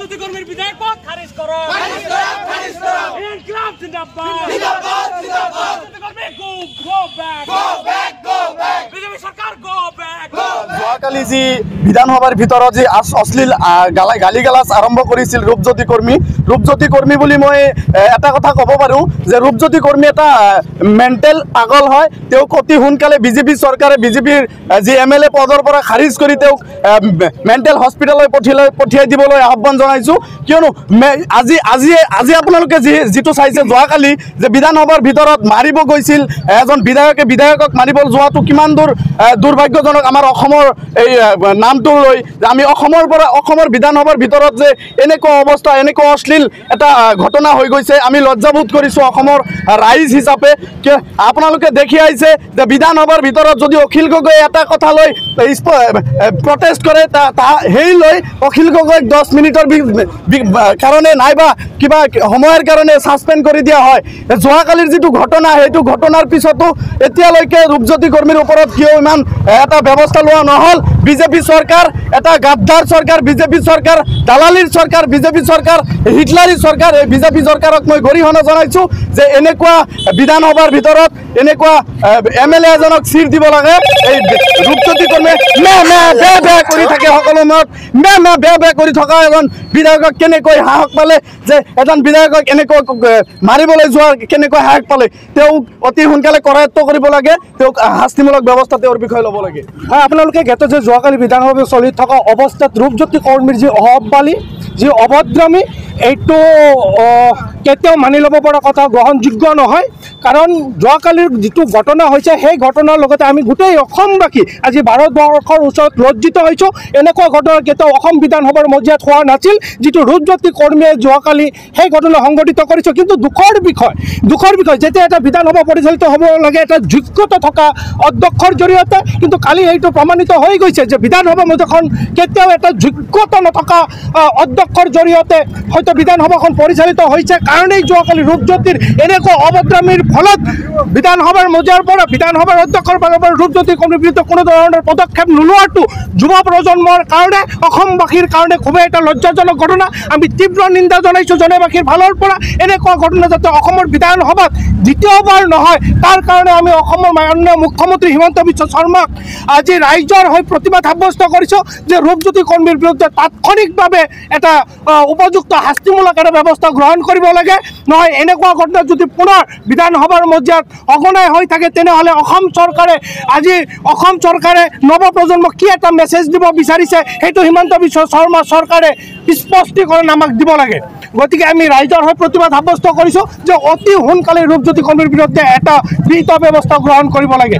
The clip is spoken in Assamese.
ৰূপজ্যোতি কৰ্মীৰ বিধায়ক পদ খাৰিজ কৰো। ইনকিলাব জিন্দাবাদ। বিজেপি সৰকাৰ গো ব্যাক। যোৱাকালি যি বিধানসভাৰ ভিতৰত যি অশ্লীল গালি-গালাজ আৰম্ভ কৰিছিল ৰূপজ্যোতি কৰ্মী বুলি মই এটা কথা ক'ব পাৰোঁ যে ৰূপজ্যোতি কৰ্মী এটা মেণ্টেল পাগল হয়। তেওঁক অতি সোনকালে বিজেপি চৰকাৰে বিজেপিৰ যি MLA পদৰ পৰা খাৰিজ কৰি তেওঁক মেণ্টেল হস্পিটেললৈ পঠিয়াই দিবলৈ আহ্বান জনাইছোঁ। কিয়নো আজি আপোনালোকে যিটো চাইছে যোৱাকালি যে বিধানসভাৰ ভিতৰত মাৰিব গৈছিল এজন বিধায়কক মাৰিব যোৱাটো কিমান দুৰ্ভাগ্যজনক। আমাৰ অসমৰ এই নামটো লৈ আমি অসমৰ বিধানসভাৰ ভিতৰত যে এনেকুৱা অৱস্থা এনেকুৱা অশ্লীল এটা ঘটনা হৈ গৈছে আমি লজ্জাবোধ কৰিছোঁ অসমৰ ৰাইজ হিচাপে। আপোনালোকে দেখি আহিছে যে বিধানসভাৰ ভিতৰত যদি অখিল গগৈ এটা কথা লৈ প্ৰটেষ্ট কৰে সেই লৈ অখিল গগৈক 10 মিনিটৰ কাৰণে নাইবা কিবা সময়ৰ কাৰণে ছাছপেণ্ড কৰি দিয়া হয়। যোৱাকালিৰ যিটো ঘটনা সেইটো ঘটনাৰ পিছতো এতিয়ালৈকে ৰূপজ্যোতি কৰ্মীৰ ওপৰত কিয় ইমান এটা ব্যৱস্থা লোৱা নহ'ল। বিজেপি চৰকাৰ এটা গাদ্দাৰ চৰকাৰ, বিজেপি চৰকাৰ দালালিৰ চৰকাৰ, বিজেপি চৰকাৰ হিটলাৰী চৰকাৰ। এই বিজেপি চৰকাৰক মই গৰিহণা জনাইছোঁ যে এনেকুৱা বিধানসভাৰ ভিতৰত এনেকুৱা MLA এজনক চিৰ দিব লাগে। এই ৰূপজ্যোতি কৰ্মীয়ে বেয়া কৰি থাকে সকলো সময়ত বেয়া কৰি থকা এজন বিধায়কক কেনেকৈ সাহস পালে যে এজন বিধায়কক এনেকৈ মাৰিবলৈ যোৱা কেনেকৈ সাহস পালে। তেওঁক অতি সোনকালে কৰায়ত্ব কৰিব লাগে, তেওঁক শাস্তিমূলক ব্যৱস্থা তেওঁৰ বিষয়ে ল'ব লাগে। আপোনালোকে গেটত যে যোৱাকালি বিধানসভা চলি থকা অৱস্থাত ৰূপজ্যোতি কৰ্মীৰ যি অহবালি যি অভদ্ৰামী এইটো কেতিয়াও মানি ল'ব পৰা কথা, গ্ৰহণযোগ্য নহয়। কাৰণ যোৱাকালিৰ যিটো ঘটনা হৈছে সেই ঘটনাৰ লগতে আমি গোটেই অসমবাসী আজি ভাৰতবৰ্ষৰ ওচৰত লজ্জিত হৈছোঁ। এনেকুৱা ঘটনা কেতিয়াও অসম বিধানসভাৰ মজিয়াত হোৱা নাছিল, যিটো ৰূপজ্যোতি কৰ্মীয়ে যোৱাকালি সেই ঘটনা সংঘটিত কৰিছে। কিন্তু দুখৰ বিষয় যেতিয়া এটা বিধানসভা পৰিচালিত হ'ব লাগে এটা যোগ্যতা থকা অধ্যক্ষৰ জৰিয়তে, কিন্তু কালি এইটো প্ৰমাণিত হৈ গৈছে যে বিধানসভা মজিয়াখন কেতিয়াও এটা যোগ্যতা নথকা অধ্যক্ষৰ জৰিয়তে হয়তো বিধানসভাখন পৰিচালিত হৈছে। কাৰণেই যোৱাকালি ৰূপজ্যোতিৰ এনেকুৱা অভদ্ৰামীৰ ফলত বিধানসভাৰ মজিয়াৰ পৰা বিধানসভাৰ অধ্যক্ষৰ ফালৰ পৰা ৰূপজ্যোতি কৰ্মীৰ বিৰুদ্ধে কোনো ধৰণৰ পদক্ষেপ নোলোৱাটো যুৱ প্ৰজন্মৰ কাৰণে অসমবাসীৰ কাৰণে খুবেই এটা লজ্জাজনক ঘটনা। আমি তীব্ৰ নিন্দা জনাইছোঁ জনবাসীৰ ফালৰ পৰা। এনেকুৱা ঘটনা যাতে অসমৰ বিধানসভাত দ্বিতীয়বাৰ নহয় তাৰ কাৰণে আমি অসমৰ মাননীয় মুখ্যমন্ত্ৰী হিমন্ত বিশ্ব শৰ্মাক আজি ৰাইজৰ হৈ প্ৰতিবাদ সাব্যস্ত কৰিছোঁ যে ৰূপজ্যোতি কৰ্মীৰ বিৰুদ্ধে তাৎক্ষণিকভাৱে এটা উপযুক্ত শাস্তিমূলক এটা ব্যৱস্থা গ্ৰহণ কৰিব লাগে। নহয় এনেকুৱা ঘটনা যদি পুনৰ বিধানসভাৰ মজিয়াত অগণাই হৈ থাকে তেনেহ'লে অসম চৰকাৰে নৱপ্ৰজন্মক কি এটা মেছেজ দিব বিচাৰিছে সেইটো হিমন্ত বিশ্ব শৰ্মা চৰকাৰে স্পষ্টীকৰণ আমাক দিব লাগে। গতিকে আমি ৰাইজৰ হৈ প্ৰতিবাদ সাব্যস্ত কৰিছোঁ যে অতি সোনকালে ৰূপজ্যোতি কৰ্মীৰ বিৰুদ্ধে এটা বিহিত ব্যৱস্থা গ্ৰহণ কৰিব লাগে।